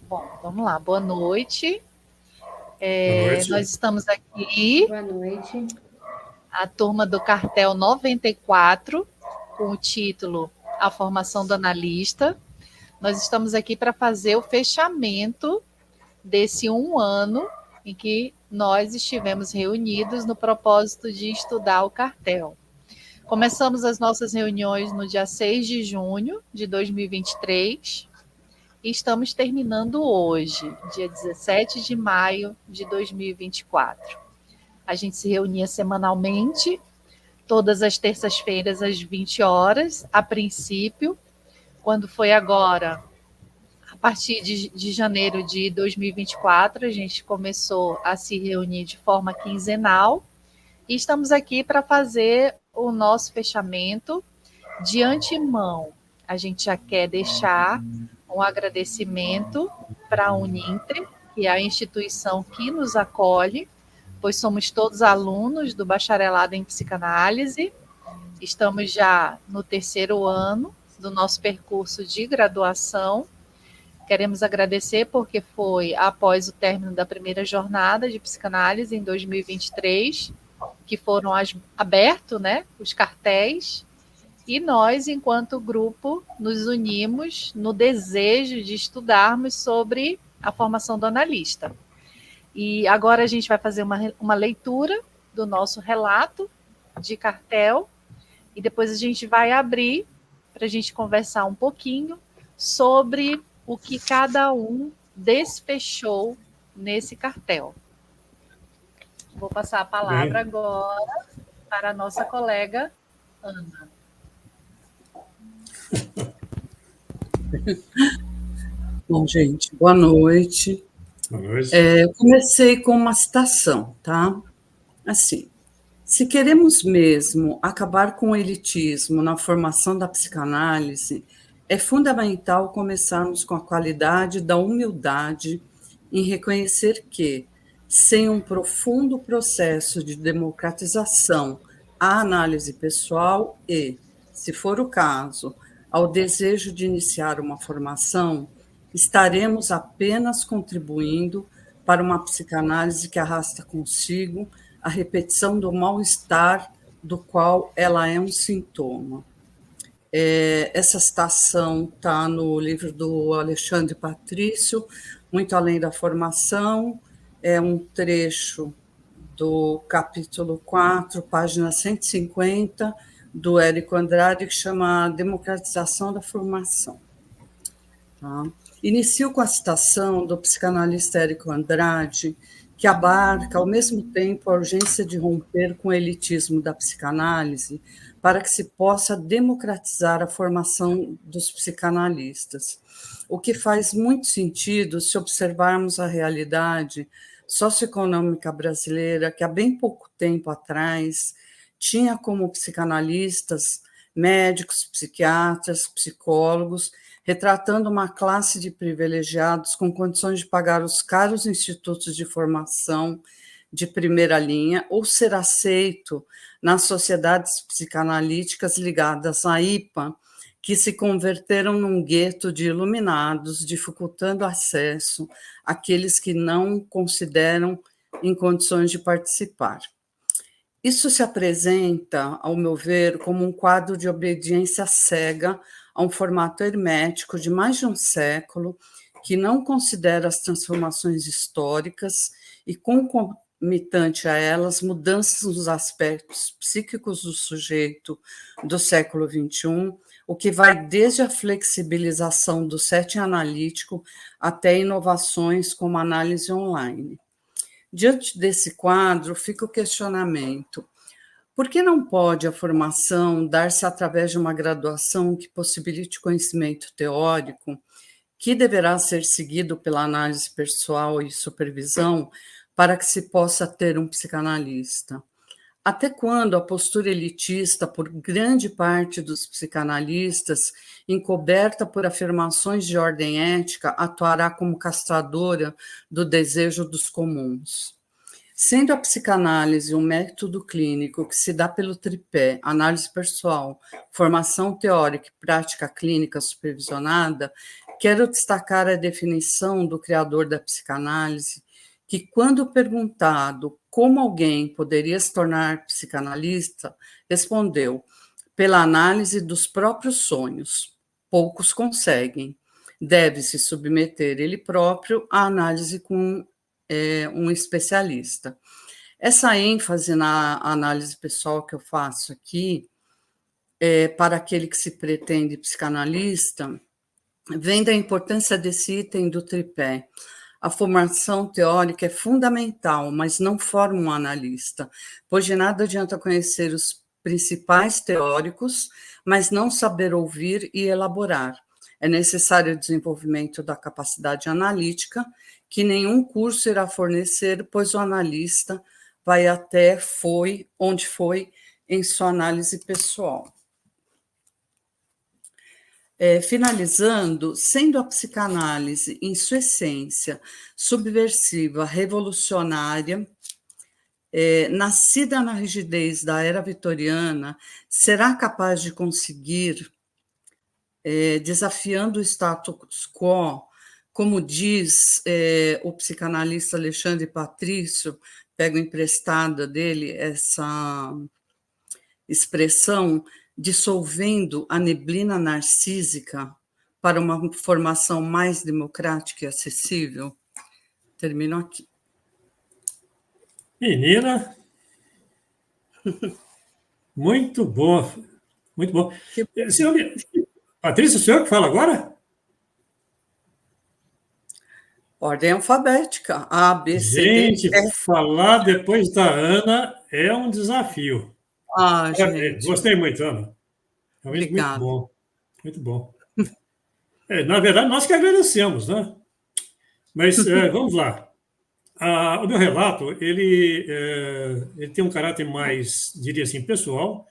Bom, vamos lá. Boa noite. Boa noite. Nós estamos aqui, Boa noite. a turma do Cartel 94, com o título A Formação do Analista. Nós estamos aqui para fazer o fechamento desse um ano em que nós estivemos reunidos no propósito de estudar o cartel. Começamos as nossas reuniões no dia 6 de junho de 2023 e estamos terminando hoje, dia 17 de maio de 2024. A gente se reunia semanalmente, todas as terças-feiras às 20 horas, a princípio. Quando foi agora, a partir de janeiro de 2024, a gente começou a se reunir de forma quinzenal e estamos aqui para fazer o nosso fechamento. De antemão, a gente já quer deixar um agradecimento para a Uninter, que é a instituição que nos acolhe, pois somos todos alunos do bacharelado em psicanálise. Estamos já no terceiro ano do nosso percurso de graduação. Queremos agradecer porque foi após o término da primeira jornada de psicanálise em 2023, que foram abertos, né, os cartéis, e nós, enquanto grupo, nos unimos no desejo de estudarmos sobre a formação do analista. E agora a gente vai fazer uma leitura do nosso relato de cartel e depois a gente vai abrir para a gente conversar um pouquinho sobre o que cada um despechou nesse cartel. Vou passar a palavra agora para a nossa colega Ana. Bom, gente, boa noite. Boa noite. Eu comecei com uma citação, tá? Assim, se queremos mesmo acabar com o elitismo na formação da psicanálise, é fundamental começarmos com a qualidade da humildade em reconhecer que, sem um profundo processo de democratização à análise pessoal e, se for o caso, ao desejo de iniciar uma formação, estaremos apenas contribuindo para uma psicanálise que arrasta consigo a repetição do mal-estar do qual ela é um sintoma. Essa citação está no livro do Alexandre Patrício, Muito Além da Formação, é um trecho do capítulo 4, página 150, do Érico Andrade, que chama Democratização da Formação. Tá? Inicio com a citação do psicanalista Érico Andrade, que abarca, ao mesmo tempo, a urgência de romper com o elitismo da psicanálise para que se possa democratizar a formação dos psicanalistas, o que faz muito sentido se observarmos a realidade socioeconômica brasileira, que há bem pouco tempo atrás tinha como psicanalistas médicos, psiquiatras, psicólogos, retratando uma classe de privilegiados com condições de pagar os caros institutos de formação de primeira linha ou ser aceito nas sociedades psicanalíticas ligadas à IPA, que se converteram num gueto de iluminados, dificultando acesso àqueles que não consideram em condições de participar. Isso se apresenta, ao meu ver, como um quadro de obediência cega a um formato hermético de mais de um século, que não considera as transformações históricas e, concomitante a elas, mudanças nos aspectos psíquicos do sujeito do século XXI, o que vai desde a flexibilização do setting analítico até inovações como a análise online. Diante desse quadro, fica o questionamento: por que não pode a formação dar-se através de uma graduação que possibilite conhecimento teórico, que deverá ser seguido pela análise pessoal e supervisão, para que se possa ter um psicanalista? Até quando a postura elitista por grande parte dos psicanalistas, encoberta por afirmações de ordem ética, atuará como castradora do desejo dos comuns? Sendo a psicanálise um método clínico que se dá pelo tripé análise pessoal, formação teórica e prática clínica supervisionada, quero destacar a definição do criador da psicanálise, que, quando perguntado como alguém poderia se tornar psicanalista, respondeu: pela análise dos próprios sonhos. Poucos conseguem. Deve-se submeter ele próprio à análise com um especialista. Essa ênfase na análise pessoal que eu faço aqui, para aquele que se pretende psicanalista, vem da importância desse item do tripé. A formação teórica é fundamental, mas não forma um analista, pois de nada adianta conhecer os principais teóricos, mas não saber ouvir e elaborar. É necessário o desenvolvimento da capacidade analítica, que nenhum curso irá fornecer, pois o analista vai até onde foi em sua análise pessoal. Finalizando, sendo a psicanálise, em sua essência, subversiva, revolucionária, nascida na rigidez da era vitoriana, será capaz de conseguir, desafiando o status quo, como diz o psicanalista Alexandre Patrício, pego emprestada dele essa expressão, dissolvendo a neblina narcísica para uma formação mais democrática e acessível? Termino aqui. Menina, muito bom, muito bom. Patrícia, o senhor que fala agora? Ordem alfabética, A, B, C, D, Gente, falar depois da Ana é um desafio. Gente. Gostei muito, Ana. Realmente Obrigada. muito bom. Muito bom. Na verdade, nós que agradecemos, né? Mas vamos lá. O meu relato, ele tem um caráter mais, diria assim, pessoal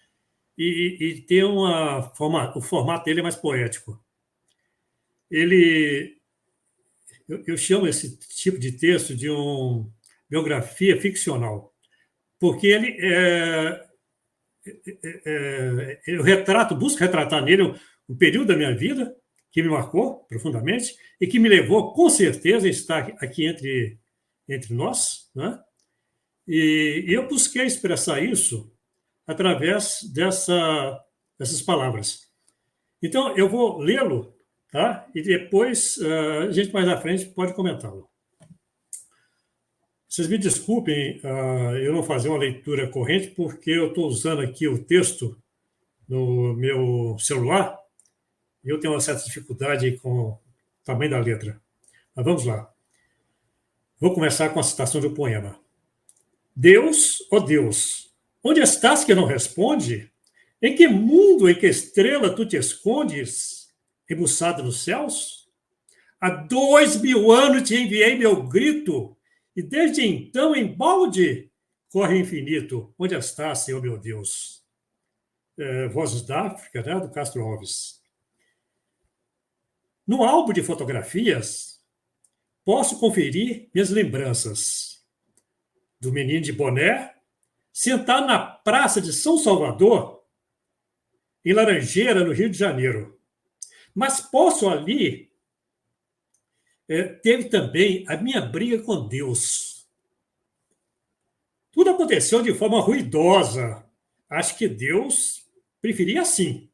e tem o formato dele é mais poético. Eu chamo esse tipo de texto de uma biografia ficcional, porque eu busco retratar nele um período da minha vida que me marcou profundamente e que me levou, com certeza, a estar aqui entre nós, né? E eu busquei expressar isso através dessas palavras. Então, eu vou lê-lo, tá? E depois, a gente mais à frente pode comentá-lo. Vocês me desculpem eu não fazer uma leitura corrente, porque eu estou usando aqui o texto no meu celular e eu tenho uma certa dificuldade com o tamanho da letra. Mas vamos lá. Vou começar com a citação do poema. Deus, ó Deus, onde estás que não responde? Em que mundo, em que estrela tu te escondes, embuçado nos céus? Há 2000 anos te enviei meu grito, e desde então, embalde, corre infinito. Onde estás, Senhor meu Deus? Vozes da África, né, do Castro Alves. No álbum de fotografias, posso conferir minhas lembranças do menino de boné, sentado na praça de São Salvador, em Laranjeira, no Rio de Janeiro. Mas posso ali teve também a minha briga com Deus. Tudo aconteceu de forma ruidosa. Acho que Deus preferia assim.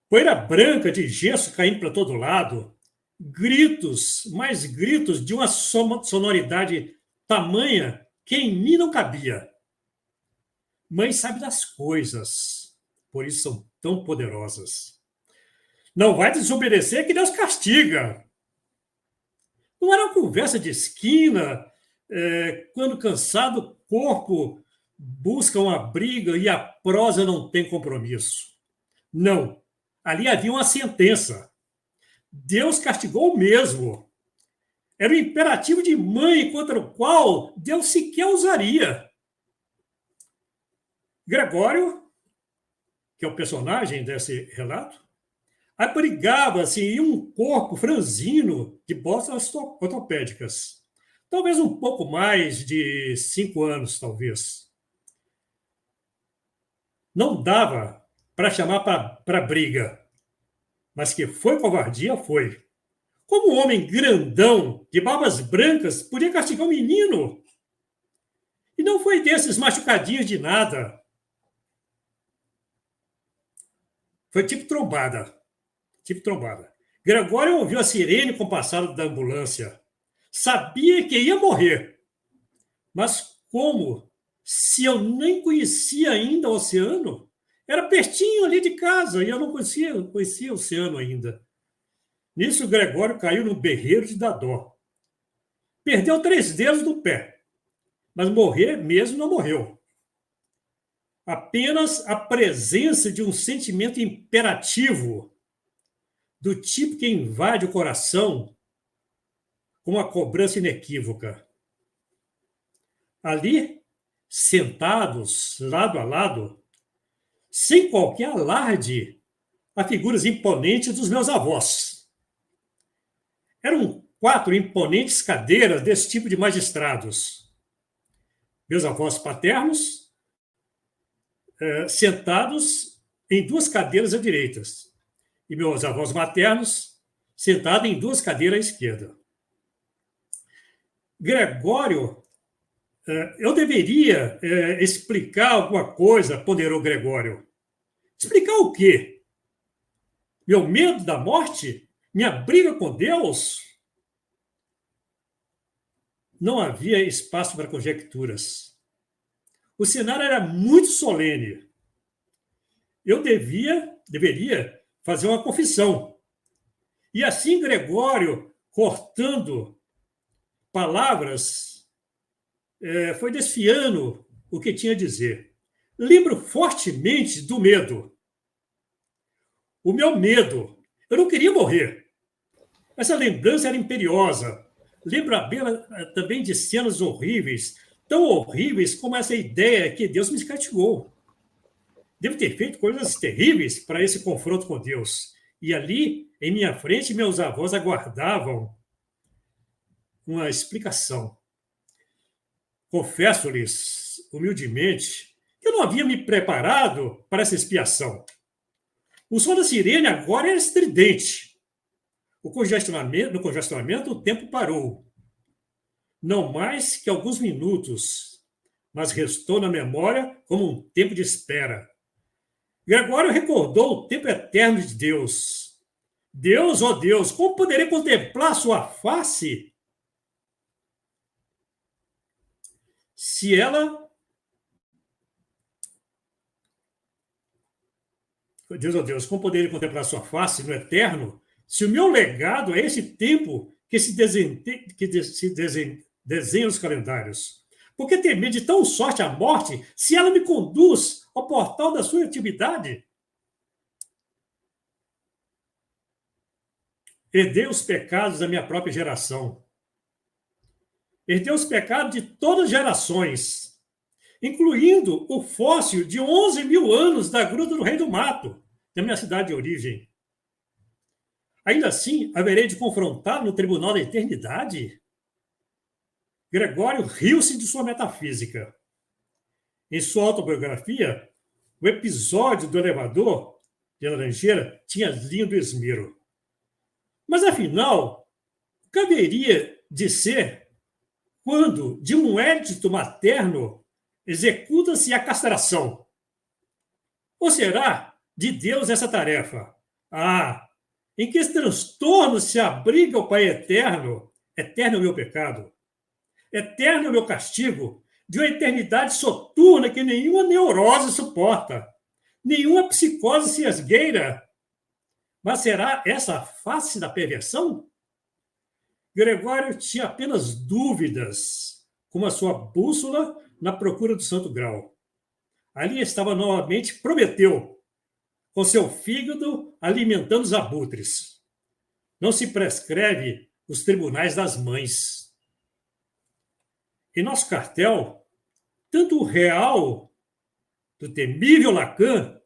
Poeira branca de gesso caindo para todo lado, gritos, mais gritos de uma sonoridade tamanha que em mim não cabia. Mãe sabe das coisas, por isso são tão poderosas. Não vai desobedecer que Deus castiga. Não era uma conversa de esquina, quando cansado o corpo busca uma briga e a prosa não tem compromisso. Não, ali havia uma sentença. Deus castigou mesmo. Era o imperativo de mãe contra o qual Deus sequer usaria. Gregório, que é o personagem desse relato, abrigava-se em um corpo franzino de botas ortopédicas. Talvez um pouco mais de 5 anos, talvez. Não dava para chamar para briga. Mas que foi covardia, foi. Como um homem grandão, de barbas brancas, podia castigar um menino? E não foi desses machucadinhos de nada. Foi tipo trombada. Tipo trombada. Gregório ouviu a sirene compassada da ambulância. Sabia que ia morrer. Mas como? Se eu nem conhecia ainda o oceano? Era pertinho ali de casa e eu não conhecia o oceano ainda. Nisso, Gregório caiu num berreiro de dar dó. Perdeu 3 dedos do pé, mas morrer mesmo não morreu. Apenas a presença de um sentimento imperativo, do tipo que invade o coração com uma cobrança inequívoca. Ali, sentados lado a lado, sem qualquer alarde, a figuras imponentes dos meus avós. Eram 4 imponentes cadeiras desse tipo de magistrados. Meus avós paternos, sentados em 2 cadeiras à direita, e meus avós maternos, sentados em 2 cadeiras à esquerda. Gregório, eu deveria explicar alguma coisa, ponderou Gregório. Explicar o quê? Meu medo da morte? Minha briga com Deus? Não havia espaço para conjecturas. O cenário era muito solene. Eu deveria fazer uma confissão. E assim Gregório, cortando palavras, foi desfiando o que tinha a dizer. Lembro fortemente do medo. O meu medo. Eu não queria morrer. Essa lembrança era imperiosa. Lembro também de cenas horríveis, tão horríveis como essa ideia que Deus me castigou. Devo ter feito coisas terríveis para esse confronto com Deus. E ali, em minha frente, meus avós aguardavam uma explicação. Confesso-lhes, humildemente, que eu não havia me preparado para essa expiação. O som da sirene agora era estridente. No congestionamento, o tempo parou. Não mais que alguns minutos, mas restou na memória como um tempo de espera. Gregório recordou o tempo eterno de Deus. Deus, ó Deus, como poderei contemplar sua face? Se ela... Deus, ó Deus, como poderei contemplar sua face no eterno, se o meu legado é esse tempo que se desenha os calendários? Por que temer de tão sorte a morte se ela me conduz ao portal da sua intimidade? Herdei os pecados da minha própria geração. Herdei os pecados de todas as gerações, incluindo o fóssil de 11 mil anos da Gruta do Rei do Mato, da minha cidade de origem. Ainda assim, haverei de confrontar no tribunal da eternidade? Gregório riu-se de sua metafísica. Em sua autobiografia, o episódio do elevador de Laranjeira tinha lindo esmero. Mas, afinal, o que haveria de ser quando, de um édito materno, executa-se a castração? Ou será de Deus essa tarefa? Em que esse transtorno se abriga o Pai eterno? Eterno é o meu pecado. Eterno é o meu castigo, de uma eternidade soturna que nenhuma neurose suporta, nenhuma psicose se esgueira. Mas será essa a face da perversão? Gregório tinha apenas dúvidas, como a sua bússola na procura do Santo Grau. Ali estava novamente Prometeu, com seu fígado alimentando os abutres. Não se prescreve os tribunais das mães. Em nosso cartel, tanto o real do temível Lacan,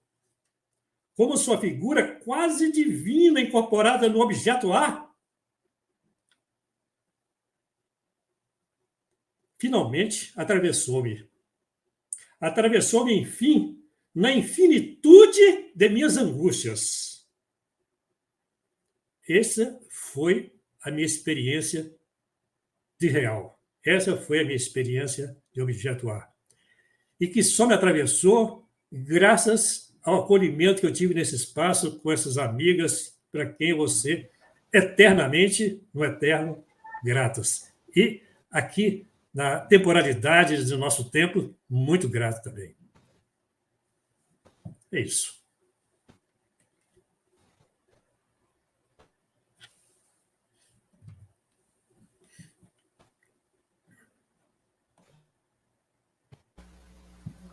como sua figura quase divina incorporada no objeto A, finalmente atravessou-me. Atravessou-me, enfim, na infinitude de minhas angústias. essa foi a minha experiência de real. Essa foi a minha experiência de objeto A. E que só me atravessou graças ao acolhimento que eu tive nesse espaço com essas amigas, para quem eu vou ser eternamente, no eterno, gratas. E aqui, na temporalidade do nosso tempo, muito grato também. É isso.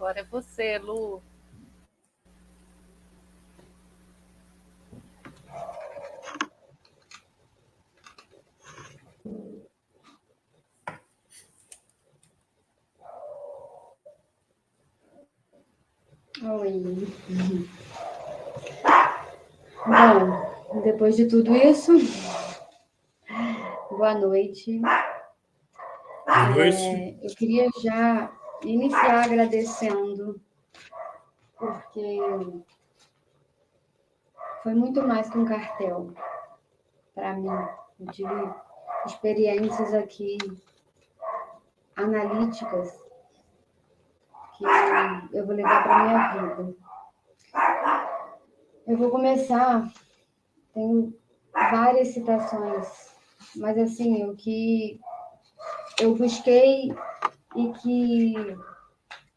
Agora é você, Lu. Oi. Bom, depois de tudo isso, boa noite. Boa noite. Eu queria já iniciar agradecendo, porque foi muito mais que um cartel para mim. Eu tive experiências aqui analíticas que eu vou levar para minha vida. Eu vou começar, tenho várias citações, mas assim, o que eu busquei e que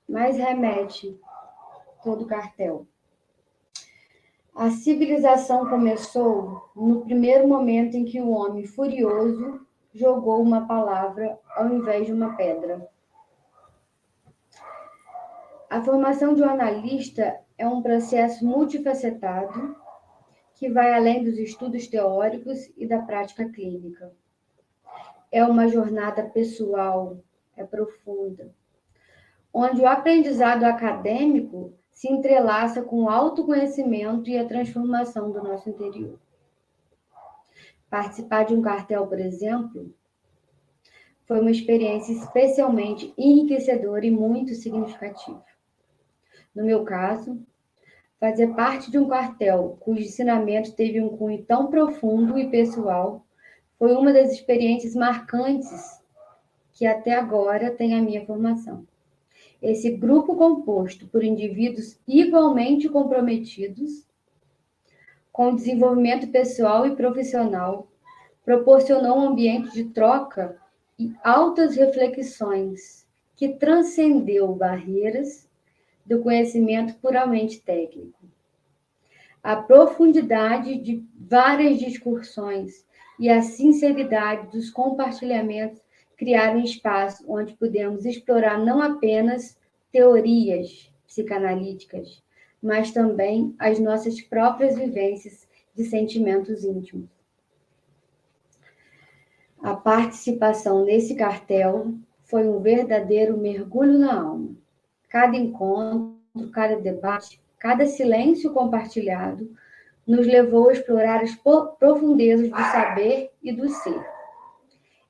mais remete todo o cartel. A civilização começou no primeiro momento em que o homem furioso jogou uma palavra ao invés de uma pedra. A formação de um analista é um processo multifacetado que vai além dos estudos teóricos e da prática clínica. É uma jornada pessoal, é profunda, onde o aprendizado acadêmico se entrelaça com o autoconhecimento e a transformação do nosso interior. Participar de um cartel, por exemplo, foi uma experiência especialmente enriquecedora e muito significativa. No meu caso, fazer parte de um cartel cujo ensinamento teve um cunho tão profundo e pessoal foi uma das experiências marcantes que até agora tem a minha formação. Esse grupo composto por indivíduos igualmente comprometidos com o desenvolvimento pessoal e profissional proporcionou um ambiente de troca e altas reflexões que transcendeu barreiras do conhecimento puramente técnico. A profundidade de várias discussões e a sinceridade dos compartilhamentos criaram um espaço onde pudemos explorar não apenas teorias psicanalíticas, mas também as nossas próprias vivências de sentimentos íntimos. A participação nesse cartel foi um verdadeiro mergulho na alma. Cada encontro, cada debate, cada silêncio compartilhado nos levou a explorar as profundezas do saber e do ser.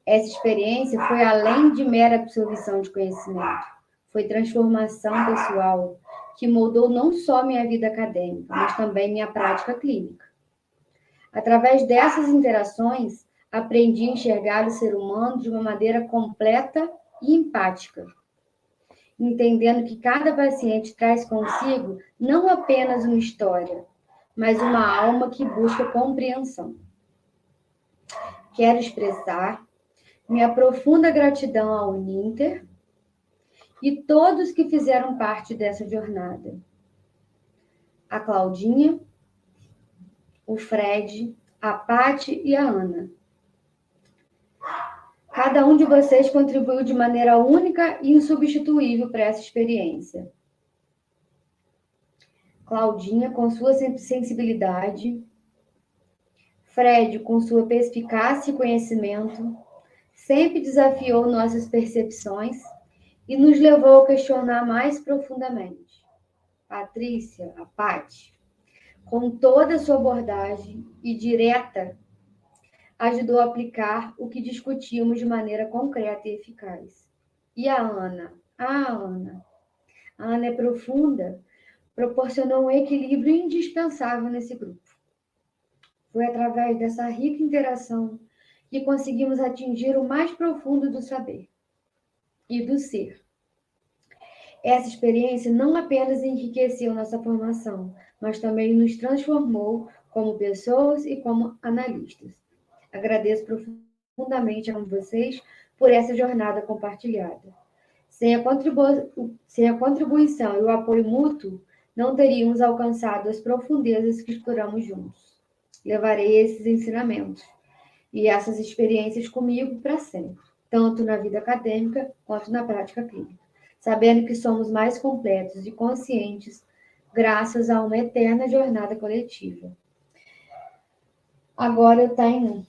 Essa experiência foi além de mera absorção de conhecimento. Foi transformação pessoal que moldou não só minha vida acadêmica, mas também minha prática clínica. Através dessas interações, aprendi a enxergar o ser humano de uma maneira completa e empática, entendendo que cada paciente traz consigo não apenas uma história, mas uma alma que busca compreensão. Quero expressar minha profunda gratidão ao Uninter e todos que fizeram parte dessa jornada. A Claudinha, o Fred, a Paty e a Ana. Cada um de vocês contribuiu de maneira única e insubstituível para essa experiência. Claudinha, com sua sensibilidade, Fred, com sua perspicácia e conhecimento, sempre desafiou nossas percepções e nos levou a questionar mais profundamente. Patrícia, a Paty, com toda a sua abordagem e direta, ajudou a aplicar o que discutíamos de maneira concreta e eficaz. E a Ana? A Ana é profunda, proporcionou um equilíbrio indispensável nesse grupo. Foi através dessa rica interação que conseguimos atingir o mais profundo do saber e do ser. Essa experiência não apenas enriqueceu nossa formação, mas também nos transformou como pessoas e como analistas. Agradeço profundamente a vocês por essa jornada compartilhada. Sem a contribuição e o apoio mútuo, não teríamos alcançado as profundezas que exploramos juntos. Levarei esses ensinamentos e essas experiências comigo para sempre, tanto na vida acadêmica quanto na prática clínica, sabendo que somos mais completos e conscientes graças a uma eterna jornada coletiva. Agora eu tenho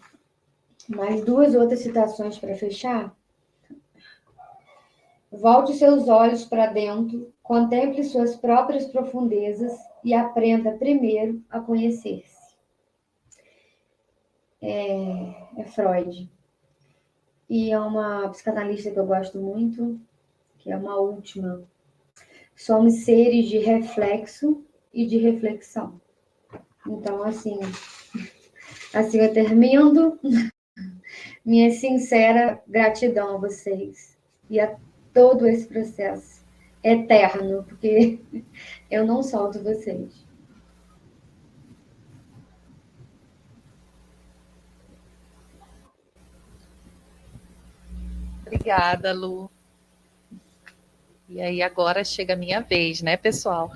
mais duas outras citações para fechar. Volte seus olhos para dentro, contemple suas próprias profundezas e aprenda primeiro a conhecer-se. É Freud. E é uma psicanalista que eu gosto muito, que é uma última. Somos seres de reflexo e de reflexão. Então, assim eu termino. Minha sincera gratidão a vocês e a todo esse processo eterno, porque eu não solto vocês. Obrigada, Lu. E aí agora chega a minha vez, né, pessoal?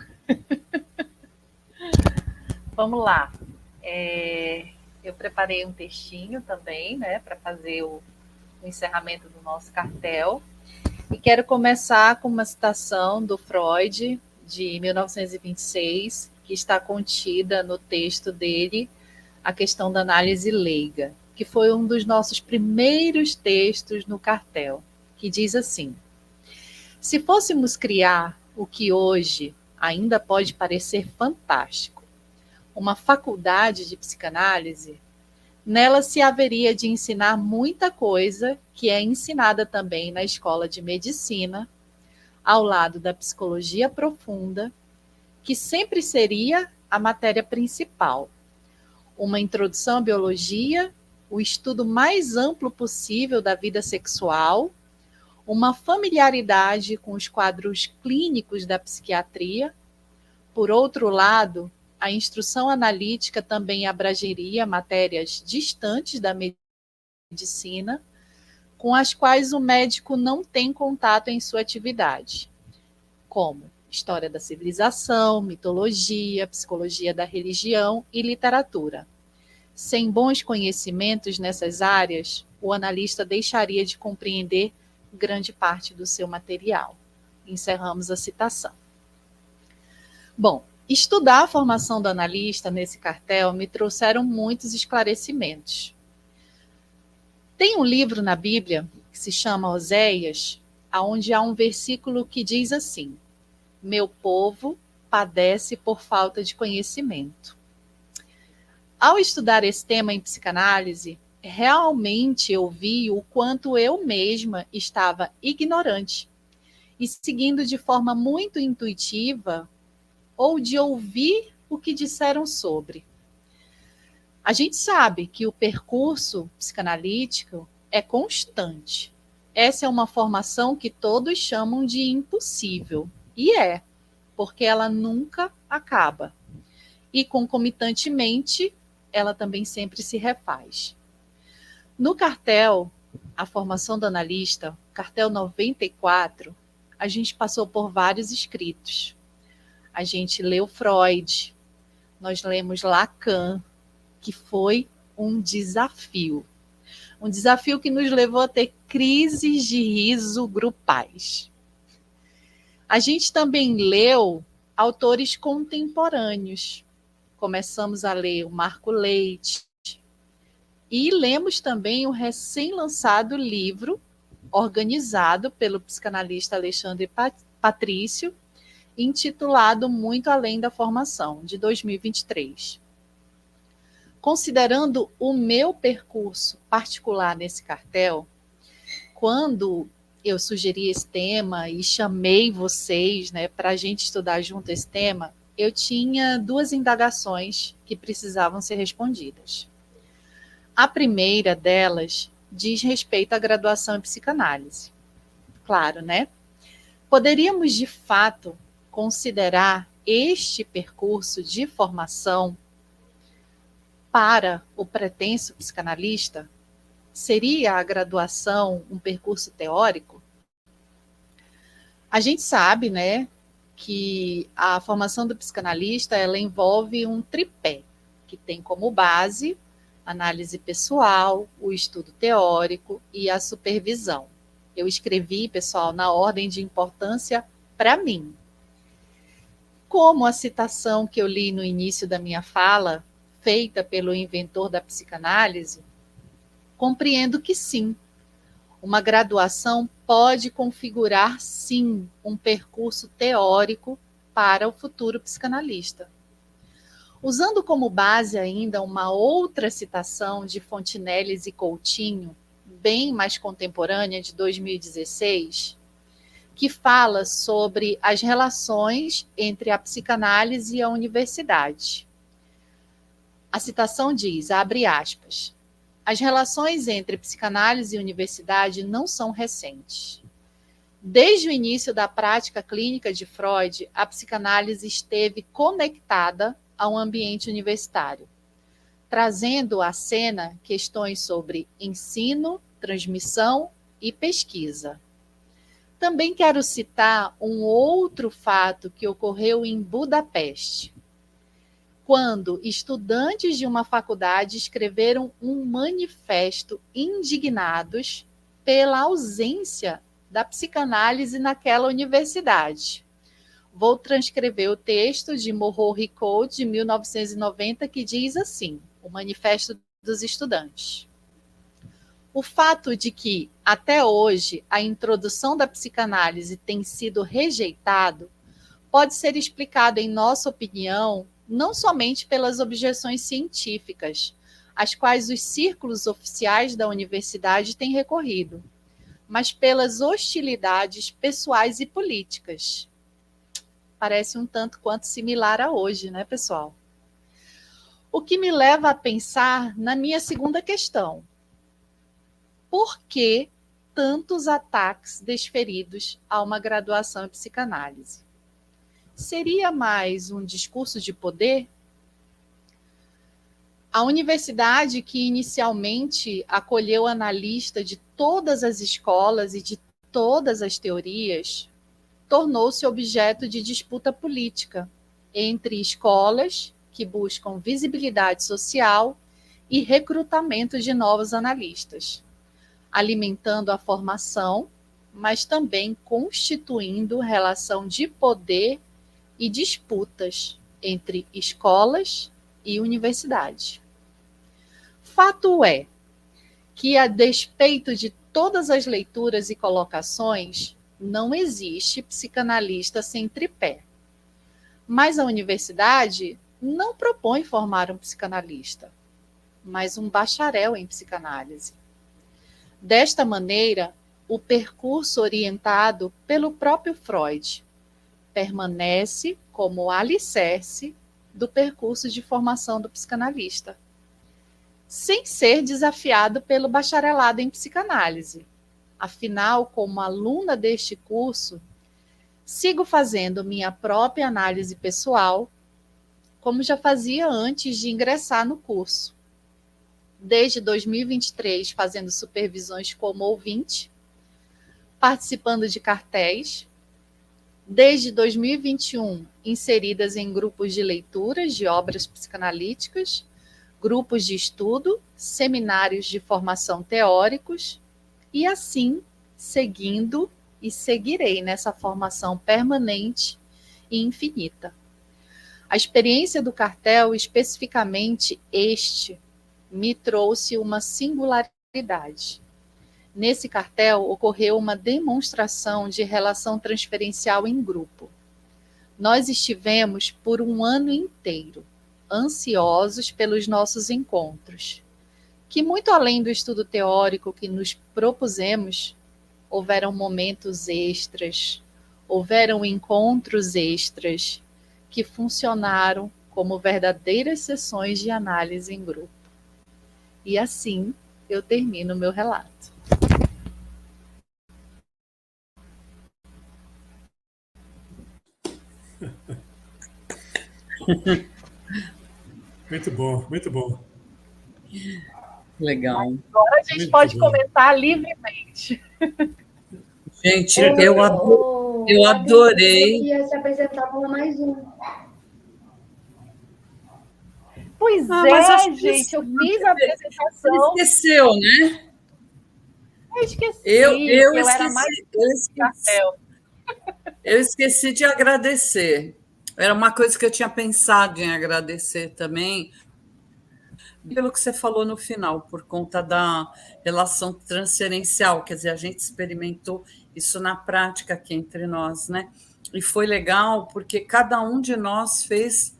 Vamos lá. Eu preparei um textinho também, né, para fazer o encerramento do nosso cartel. E quero começar com uma citação do Freud, de 1926, que está contida no texto dele, A Questão da Análise Leiga, que foi um dos nossos primeiros textos no cartel, que diz assim: se fôssemos criar o que hoje ainda pode parecer fantástico, uma faculdade de psicanálise, nela se haveria de ensinar muita coisa que é ensinada também na escola de medicina, ao lado da psicologia profunda, que sempre seria a matéria principal. Uma introdução à biologia, o estudo mais amplo possível da vida sexual, uma familiaridade com os quadros clínicos da psiquiatria. Por outro lado, a instrução analítica também abrangeria matérias distantes da medicina, com as quais o médico não tem contato em sua atividade, como história da civilização, mitologia, psicologia da religião e literatura. Sem bons conhecimentos nessas áreas, o analista deixaria de compreender grande parte do seu material. Encerramos a citação. Bom, estudar a formação do analista nesse cartel me trouxeram muitos esclarecimentos. Tem um livro na Bíblia que se chama Oséias, onde há um versículo que diz assim: meu povo padece por falta de conhecimento. Ao estudar esse tema em psicanálise, realmente eu vi o quanto eu mesma estava ignorante e seguindo de forma muito intuitiva ou de ouvir o que disseram sobre. A gente sabe que o percurso psicanalítico é constante. Essa é uma formação que todos chamam de impossível. E é, porque ela nunca acaba. E, concomitantemente, ela também sempre se refaz. No cartel, a formação do analista, cartel 94, a gente passou por vários escritos. A gente leu Freud, nós lemos Lacan, que foi um desafio. Um desafio que nos levou a ter crises de riso grupais. A gente também leu autores contemporâneos. Começamos a ler o Marco Leite e lemos também o recém-lançado livro organizado pelo psicanalista Alexandre Patrício, intitulado Muito Além da Formação, de 2023. Considerando o meu percurso particular nesse cartel, quando eu sugeri esse tema e chamei vocês, né, para a gente estudar junto esse tema, eu tinha duas indagações que precisavam ser respondidas. A primeira delas diz respeito à graduação em psicanálise. Claro, né? Poderíamos, de fato, considerar este percurso de formação para o pretenso psicanalista? Seria a graduação um percurso teórico? A gente sabe, né, que a formação do psicanalista ela envolve um tripé, que tem como base análise pessoal, o estudo teórico e a supervisão. Eu escrevi, pessoal, na ordem de importância para mim. Como a citação que eu li no início da minha fala, feita pelo inventor da psicanálise, compreendo que sim, uma graduação pode configurar, sim, um percurso teórico para o futuro psicanalista. Usando como base ainda uma outra citação de Fontenelles e Coutinho, bem mais contemporânea, de 2016, que fala sobre as relações entre a psicanálise e a universidade. A citação diz, abre aspas, as relações entre psicanálise e universidade não são recentes. Desde o início da prática clínica de Freud, a psicanálise esteve conectada ao ambiente universitário, trazendo à cena questões sobre ensino, transmissão e pesquisa. Também quero citar um outro fato que ocorreu em Budapeste, quando estudantes de uma faculdade escreveram um manifesto indignados pela ausência da psicanálise naquela universidade. Vou transcrever o texto de Morrow Code, de 1990, que diz assim, o Manifesto dos Estudantes. O fato de que, até hoje, a introdução da psicanálise tem sido rejeitado pode ser explicado, em nossa opinião, não somente pelas objeções científicas, às quais os círculos oficiais da universidade têm recorrido, mas pelas hostilidades pessoais e políticas. Parece um tanto quanto similar a hoje, né, pessoal? O que me leva a pensar na minha segunda questão. Por que tantos ataques desferidos a uma graduação em psicanálise? Seria mais um discurso de poder? A universidade, que inicialmente acolheu analista de todas as escolas e de todas as teorias, tornou-se objeto de disputa política entre escolas que buscam visibilidade social e recrutamento de novos analistas, alimentando a formação, mas também constituindo relação de poder e disputas entre escolas e universidade. Fato é que, a despeito de todas as leituras e colocações, não existe psicanalista sem tripé. Mas a universidade não propõe formar um psicanalista, mas um bacharel em psicanálise. Desta maneira, o percurso orientado pelo próprio Freud permanece como alicerce do percurso de formação do psicanalista, sem ser desafiado pelo bacharelado em psicanálise. Afinal, como aluna deste curso, sigo fazendo minha própria análise pessoal, como já fazia antes de ingressar no curso. Desde 2023, fazendo supervisões como ouvinte, participando de cartéis. Desde 2021, inseridas em grupos de leituras de obras psicanalíticas, grupos de estudo, seminários de formação teóricos, e assim seguindo e seguirei nessa formação permanente e infinita. A experiência do cartel, especificamente este, me trouxe uma singularidade. Nesse cartel ocorreu uma demonstração de relação transferencial em grupo. Nós estivemos por um ano inteiro ansiosos pelos nossos encontros, que, muito além do estudo teórico que nos propusemos, houveram momentos extras, houveram encontros extras, que funcionaram como verdadeiras sessões de análise em grupo. E assim eu termino meu relato. Muito bom, muito bom. Legal. Agora a gente Muito pode bom. comentar livremente. Gente, Chega. eu adorei. Que ia se apresentar para mais um. Pois Mas acho que gente, eu fiz a você apresentação. esqueceu, né? Eu esqueci Eu que eu era esqueci, mais eu esqueci de agradecer. Era uma coisa que eu tinha pensado em agradecer também, pelo que você falou no final, por conta da relação transferencial, quer dizer, a gente experimentou isso na prática aqui entre nós, né? E foi legal porque cada um de nós fez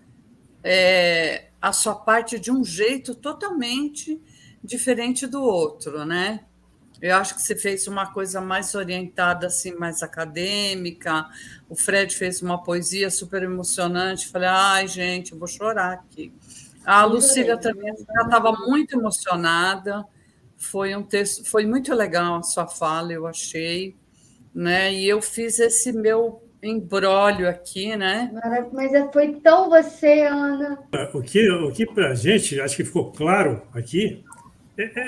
a sua parte de um jeito totalmente diferente do outro, né? Eu acho que você fez uma coisa mais orientada, assim, mais acadêmica. O Fred fez uma poesia super emocionante. Falei, ai, gente, eu vou chorar aqui. A Lucília também estava muito emocionada. Foi um texto, foi muito legal a sua fala, eu achei, né? E eu fiz esse meu embrólio aqui, né? Mas foi tão você, Ana. O que para a gente, acho que ficou claro aqui,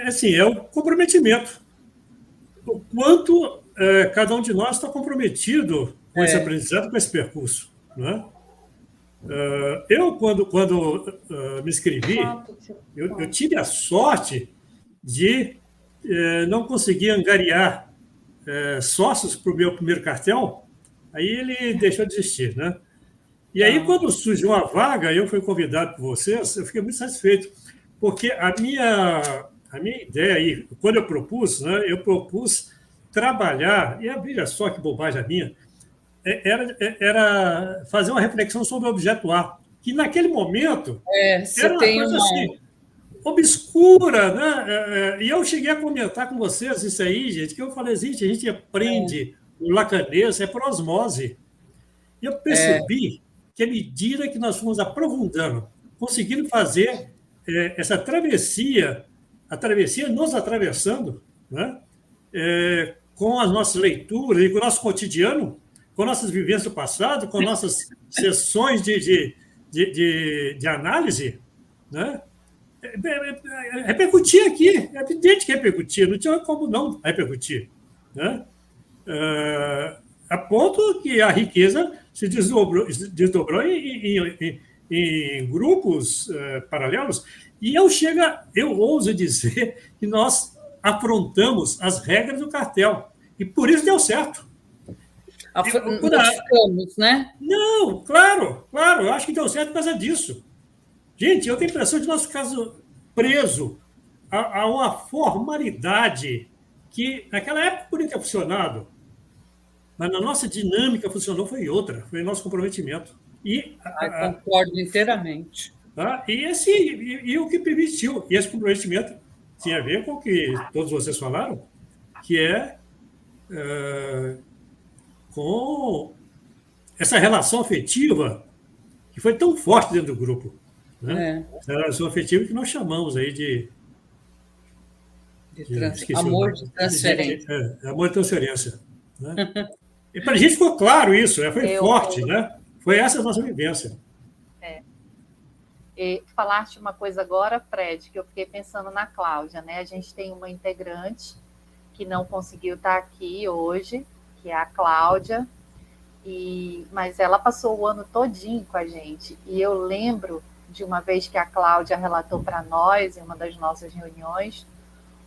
assim, é o comprometimento. O quanto cada um de nós está comprometido com esse aprendizado, com esse percurso. Né? Eu, quando me inscrevi, eu tive a sorte de não conseguir angariar sócios para o meu primeiro cartel, aí ele deixou de existir. Né? E aí, quando surgiu uma vaga, eu fui convidado por vocês, eu fiquei muito satisfeito, porque a minha ideia aí, quando né, eu propus trabalhar, e veja só que bobagem a minha, era fazer uma reflexão sobre o objeto A, que naquele momento Você era uma tem coisa uma. assim, obscura, né? E eu cheguei a comentar com vocês isso aí, gente, que eu falei, gente, a gente aprende o lacanês, é por osmose. E eu percebi que, à medida que nós fomos aprofundando, conseguindo fazer essa travessia, a travessia nos atravessando, né? Com as nossas leituras e com o nosso cotidiano, com nossas vivências do passado, com nossas sessões de análise, né? Repercutir aqui, é evidente que repercutir, não tinha como não repercutir. Né? A ponto que a riqueza se desdobrou em grupos paralelos, e eu ouso dizer que nós afrontamos as regras do cartel, e por isso deu certo. Modificamos, né? Não, claro, eu acho que deu certo por causa disso. Gente, eu tenho a impressão de nosso caso preso a uma formalidade que naquela época podia ter funcionado, mas na nossa dinâmica funcionou, foi outra, foi o nosso comprometimento. Concordo inteiramente. Tá? E o que permitiu, e esse comprometimento tinha a ver com o que todos vocês falaram, que com essa relação afetiva que foi tão forte dentro do grupo. Né? Essa relação afetiva que nós chamamos aí de amor de transferência. Amor de transferência. Né? E para a gente ficou claro isso, foi forte, né? Foi essa a nossa vivência. E falaste uma coisa agora, Fred, que eu fiquei pensando na Cláudia, né? A gente tem uma integrante que não conseguiu estar aqui hoje, que é a Cláudia, mas ela passou o ano todinho com a gente. E eu lembro de uma vez que a Cláudia relatou para nós, em uma das nossas reuniões,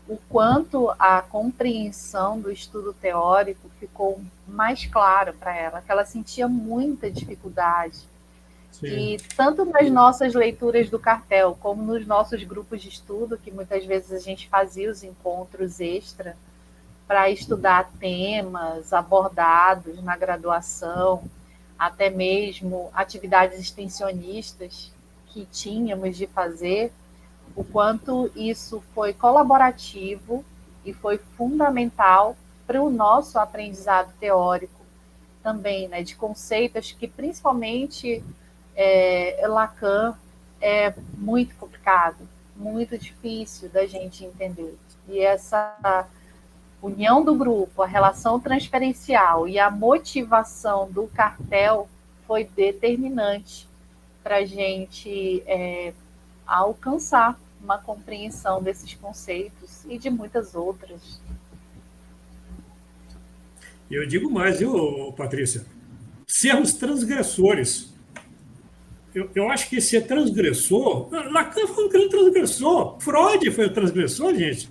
o quanto a compreensão do estudo teórico ficou mais clara para ela, que ela sentia muita dificuldade. Sim. E tanto nas nossas leituras do cartel, como nos nossos grupos de estudo, que muitas vezes a gente fazia os encontros extra para estudar temas abordados na graduação, até mesmo atividades extensionistas que tínhamos de fazer, o quanto isso foi colaborativo e foi fundamental para o nosso aprendizado teórico também, né, de conceitos que principalmente Lacan é muito complicado, muito difícil da gente entender. E essa união do grupo, a relação transferencial e a motivação do cartel foi determinante para a gente alcançar uma compreensão desses conceitos e de muitas outras. Eu digo mais, viu, Patrícia? Sermos transgressores. Eu acho que ser transgressor... Lacan foi um grande transgressor. Freud foi um transgressor, gente.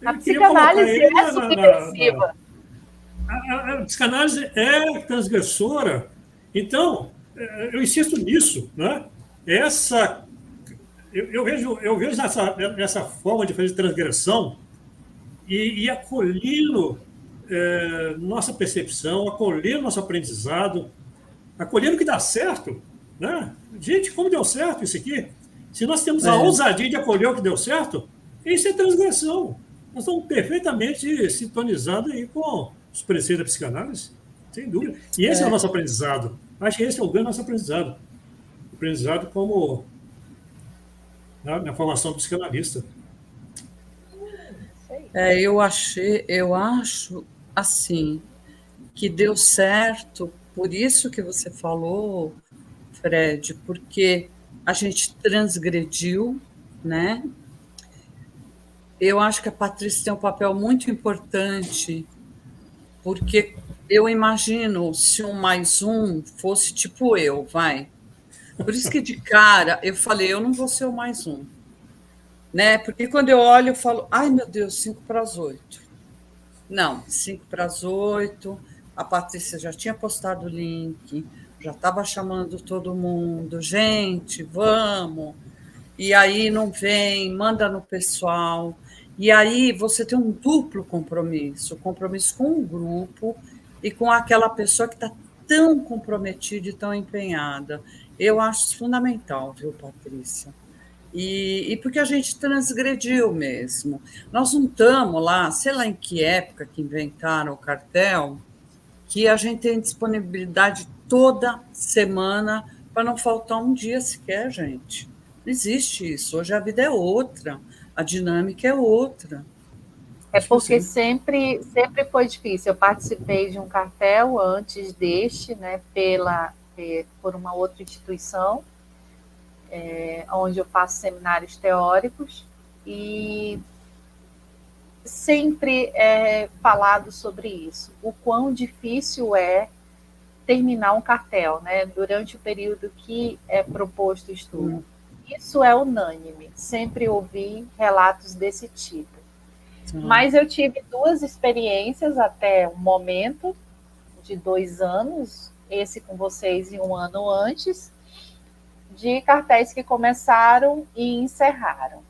A psicanálise é subversiva. A psicanálise é transgressora. Então, eu insisto nisso. Né? Eu vejo essa forma de fazer transgressão e acolhendo nossa percepção, acolhendo nosso aprendizado, acolhendo o que dá certo. Né? Gente, como deu certo isso aqui? Se nós temos a ousadia de acolher o que deu certo, isso é transgressão. Nós estamos perfeitamente sintonizados aí com os preceitos da psicanálise, sem dúvida. E esse é o nosso aprendizado. Acho que esse é o grande nosso aprendizado. O aprendizado como na formação do psicanalista. Eu acho assim que deu certo, por isso que você falou, Fred, porque a gente transgrediu, né? Eu acho que a Patrícia tem um papel muito importante, porque eu imagino se 1+1 fosse tipo eu, vai. Por isso que de cara eu falei, eu não vou ser o +1. Né? Porque quando eu olho, eu falo, ai meu Deus, 7:50. Não, 7:50, a Patrícia já tinha postado o link, já estava chamando todo mundo, gente, vamos. E aí não vem, manda no pessoal. E aí você tem um duplo compromisso, compromisso com o grupo e com aquela pessoa que está tão comprometida e tão empenhada. Eu acho isso fundamental, viu, Patrícia? E porque a gente transgrediu mesmo. Nós não estamos lá, sei lá em que época que inventaram o cartel, que a gente tem disponibilidade toda semana para não faltar um dia sequer, gente. Não existe isso. Hoje a vida é outra, a dinâmica é outra. É porque sempre foi difícil. Eu participei de um cartel antes deste, né, por uma outra instituição, onde eu faço seminários teóricos, e sempre é falado sobre isso, o quão difícil é terminar um cartel, né, durante o período que é proposto o estudo. Isso é unânime, sempre ouvi relatos desse tipo. Mas eu tive 2 experiências até o momento, de 2 anos, esse com vocês e 1 ano antes, de cartéis que começaram e encerraram.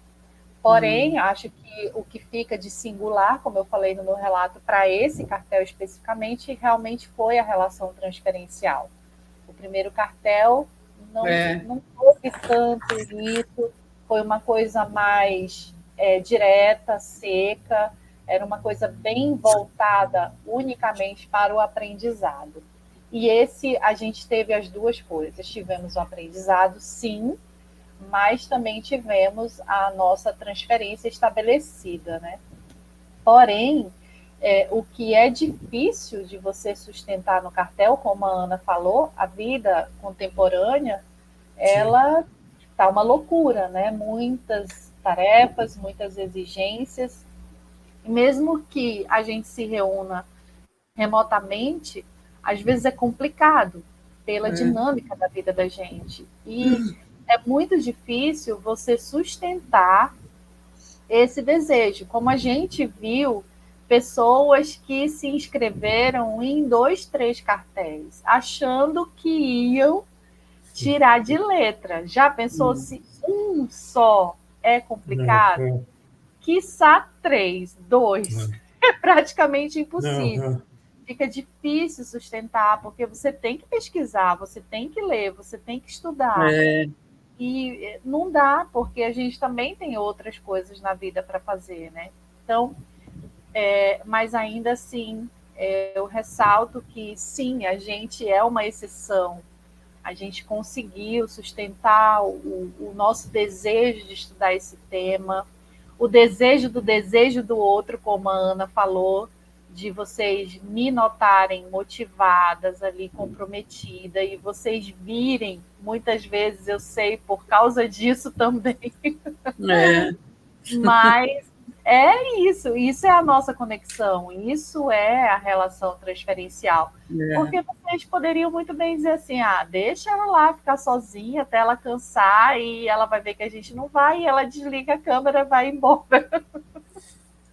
Porém, acho que o que fica de singular, como eu falei no meu relato, para esse cartel especificamente, realmente foi a relação transferencial. O primeiro cartel não houve tanto isso, foi uma coisa mais direta, seca, era uma coisa bem voltada unicamente para o aprendizado. E a gente teve as 2 coisas. Tivemos o aprendizado, sim, mas também tivemos a nossa transferência estabelecida, né? Porém, o que é difícil de você sustentar no cartel, como a Ana falou, a vida contemporânea, ela está uma loucura, né? Muitas tarefas, muitas exigências. E mesmo que a gente se reúna remotamente, às vezes é complicado pela dinâmica da vida da gente. E é muito difícil você sustentar esse desejo. Como a gente viu pessoas que se inscreveram em 2, 3 cartéis, achando que iam tirar de letra. Já pensou se um só é complicado? Quiçá 3, 2. É praticamente impossível. Fica difícil sustentar, porque você tem que pesquisar, você tem que ler, você tem que estudar. E não dá, porque a gente também tem outras coisas na vida para fazer, né? Então, mas ainda assim, eu ressalto que, sim, a gente é uma exceção a gente conseguiu sustentar o nosso desejo de estudar esse tema, o desejo do outro, como a Ana falou, de vocês me notarem motivadas ali, comprometida, e vocês virem, muitas vezes, eu sei, por causa disso também. Mas é isso é a nossa conexão, isso é a relação transferencial. Porque vocês poderiam muito bem dizer assim, deixa ela lá ficar sozinha até ela cansar e ela vai ver que a gente não vai e ela desliga a câmera e vai embora.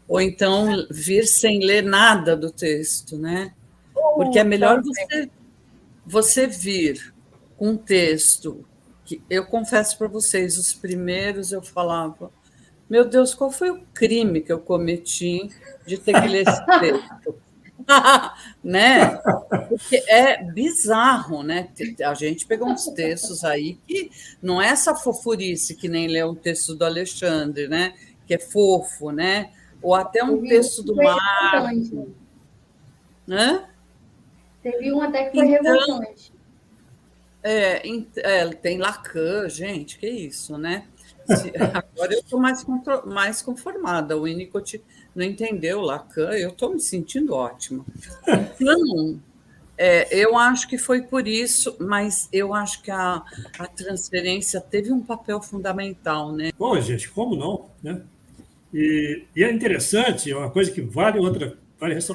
Ou então vir sem ler nada do texto, né? Porque é melhor você vir com um texto que eu confesso para vocês, os primeiros eu falava, meu Deus, qual foi o crime que eu cometi de ter que ler esse texto? Né? Porque é bizarro, né? A gente pegou uns textos aí que não é essa fofurice que nem ler um texto do Alexandre, né? Que é fofo, né? Ou até um texto do Marco. Né? Teve um até que foi revoltante. Tem Lacan, gente, que isso, né? Agora eu estou mais conformada. O Winnicott não entendeu Lacan, eu estou me sentindo ótima. Então, eu acho que foi por isso, mas eu acho que a transferência teve um papel fundamental, né? Bom, gente, como não, né? E é interessante, é uma coisa que vale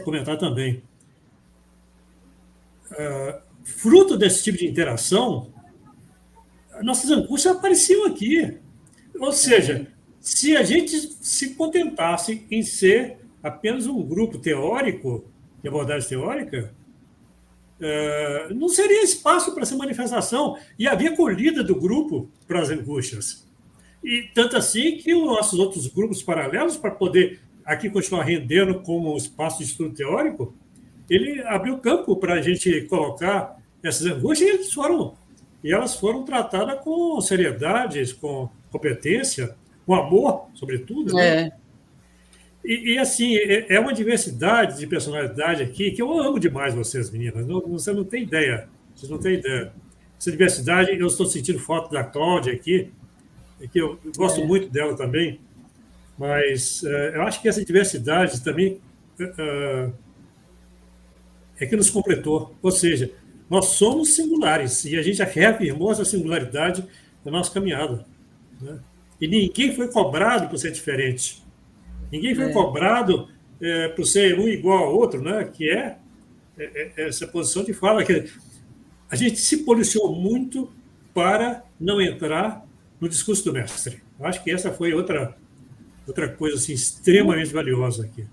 comentar também. Fruto desse tipo de interação, nossas angústias apareciam aqui. Ou seja, se a gente se contentasse em ser apenas um grupo teórico, de abordagem teórica, não seria espaço para essa manifestação. E havia acolhida do grupo para as angústias. E tanto assim que os nossos outros grupos paralelos, para poder aqui continuar rendendo como espaço de estudo teórico, ele abriu campo para a gente colocar essas angústias e elas foram tratadas com seriedade, com competência, com amor, sobretudo. Né? E assim, é uma diversidade de personalidade aqui que eu amo demais vocês, meninas. Você não tem ideia. Vocês não têm ideia. Essa diversidade, eu estou sentindo falta da Cláudia aqui, que eu gosto muito dela também, mas eu acho que essa diversidade também é que nos completou. Ou seja, nós somos singulares e a gente reafirmou essa singularidade da nossa caminhada. Né? E ninguém foi cobrado por ser diferente. Ninguém foi cobrado por ser um igual ao outro, né? Que é essa posição de fala. Que a gente se policiou muito para não entrar no discurso do mestre. Eu acho que essa foi outra coisa assim, extremamente valiosa aqui.